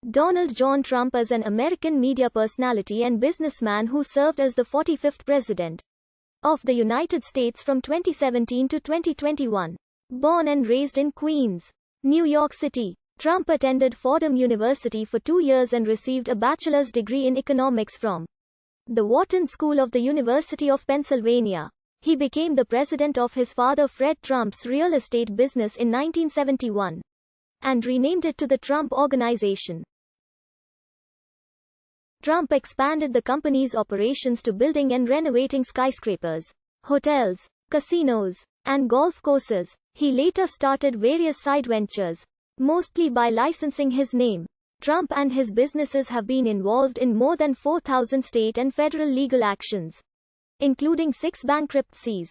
Donald John Trump is an American media personality and businessman who served as the 45th President of the United States from 2017 to 2021. Born and raised in Queens, New York City, Trump attended Fordham University for 2 years and received a bachelor's degree in economics from the Wharton School of the University of Pennsylvania. He became the president of his father Fred Trump's real estate business in 1971 and renamed it to the Trump Organization. Trump expanded the company's operations to building and renovating skyscrapers, hotels, casinos, and golf courses. He later started various side ventures, mostly by licensing his name. Trump and his businesses have been involved in more than 4,000 state and federal legal actions, including 6 bankruptcies.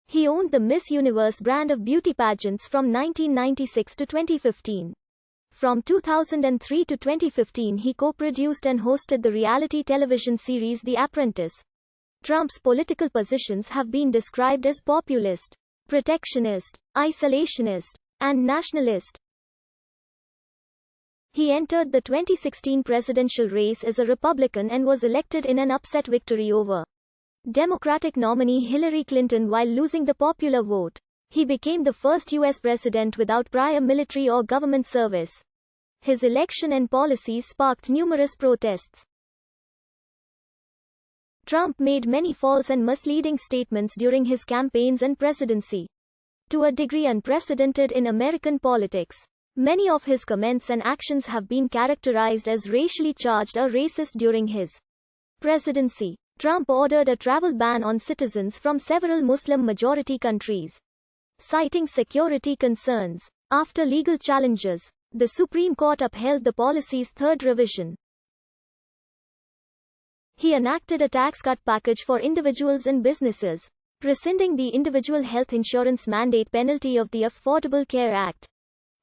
He owned the Miss Universe brand of beauty pageants from 1996 to 2015. From 2003 to 2015, he co-produced and hosted the reality television series The Apprentice. Trump's political positions have been described as populist, protectionist, isolationist, and nationalist. He entered the 2016 presidential race as a Republican and was elected in an upset victory over Democratic nominee Hillary Clinton while losing the popular vote. He became the first U.S. president without prior military or government service. His election and policies sparked numerous protests. Trump made many false and misleading statements during his campaigns and presidency, to a degree unprecedented in American politics. Many of his comments and actions have been characterized as racially charged or racist during his presidency. Trump ordered a travel ban on citizens from several Muslim-majority countries, citing security concerns. After legal challenges, the Supreme Court upheld the policy's third revision. He enacted a tax cut package for individuals and businesses, rescinding the individual health insurance mandate penalty of the Affordable Care Act.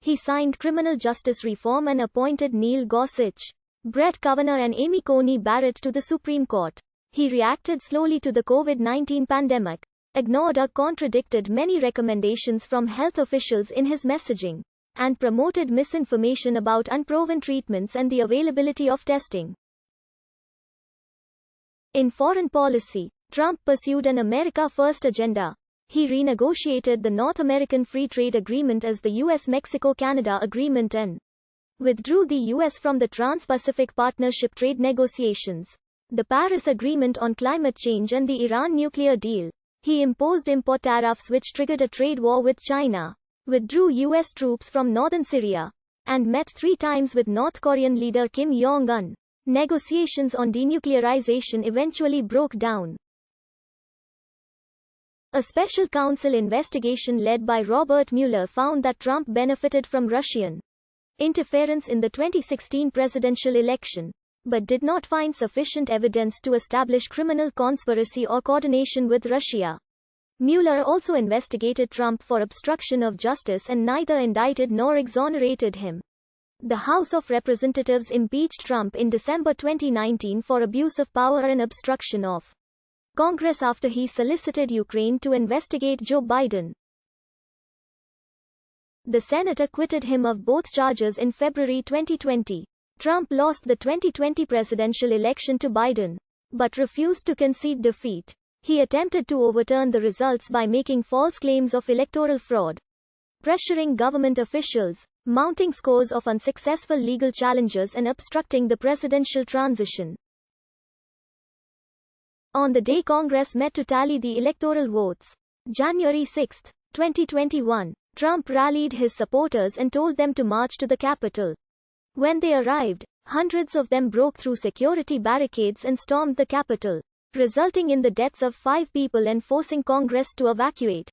He signed criminal justice reform and appointed Neil Gorsuch, Brett Kavanaugh and Amy Coney Barrett to the Supreme Court. He reacted slowly to the COVID-19 pandemic, ignored or contradicted many recommendations from health officials in his messaging, and promoted misinformation about unproven treatments and the availability of testing. In foreign policy, Trump pursued an America First agenda. He renegotiated the North American Free Trade Agreement as the U.S.-Mexico-Canada Agreement and withdrew the U.S. from the Trans-Pacific Partnership trade negotiations, the Paris Agreement on climate change and the Iran nuclear deal. He imposed import tariffs which triggered a trade war with China, withdrew U.S. troops from northern Syria, and met 3 times with North Korean leader Kim Jong-un. Negotiations on denuclearization eventually broke down. A special counsel investigation led by Robert Mueller found that Trump benefited from Russian interference in the 2016 presidential election, but did not find sufficient evidence to establish criminal conspiracy or coordination with Russia. Mueller also investigated Trump for obstruction of justice and neither indicted nor exonerated him. The House of Representatives impeached Trump in December 2019 for abuse of power and obstruction of Congress after he solicited Ukraine to investigate Joe Biden. The Senate acquitted him of both charges in February 2020. Trump lost the 2020 presidential election to Biden, but refused to concede defeat. He attempted to overturn the results by making false claims of electoral fraud, pressuring government officials, mounting scores of unsuccessful legal challenges and obstructing the presidential transition. On the day Congress met to tally the electoral votes, January 6, 2021, Trump rallied his supporters and told them to march to the Capitol. When they arrived, hundreds of them broke through security barricades and stormed the Capitol, resulting in the deaths of 5 people and forcing Congress to evacuate.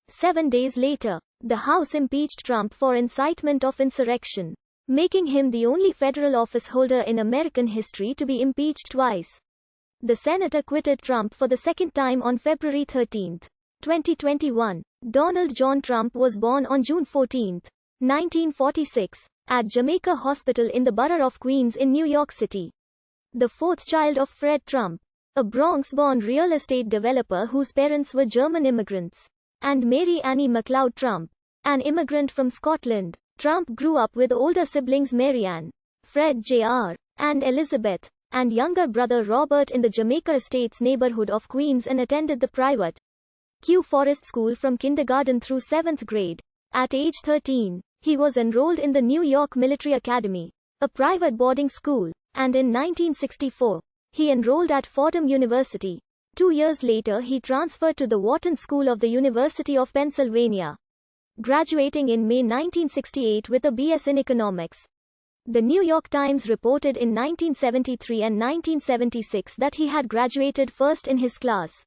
7 days later, the House impeached Trump for incitement of insurrection, making him the only federal officeholder in American history to be impeached twice. The Senate acquitted Trump for the second time on February 13, 2021. Donald John Trump was born on June 14, 1946, at Jamaica Hospital in the borough of Queens in New York City. The 4th child of Fred Trump, a Bronx-born real estate developer whose parents were German immigrants, and Mary Annie MacLeod Trump, an immigrant from Scotland. Trump grew up with older siblings Marianne, Fred Jr., and Elizabeth, and younger brother Robert in the Jamaica Estates neighborhood of Queens and attended the private Kew Forest School from kindergarten through 7th grade. At age 13, he was enrolled in the New York Military Academy, a private boarding school, and in 1964, he enrolled at Fordham University. 2 years later he transferred to the Wharton School of the University of Pennsylvania, graduating in May 1968 with a BS in economics. The New York Times reported in 1973 and 1976 that he had graduated first in his class.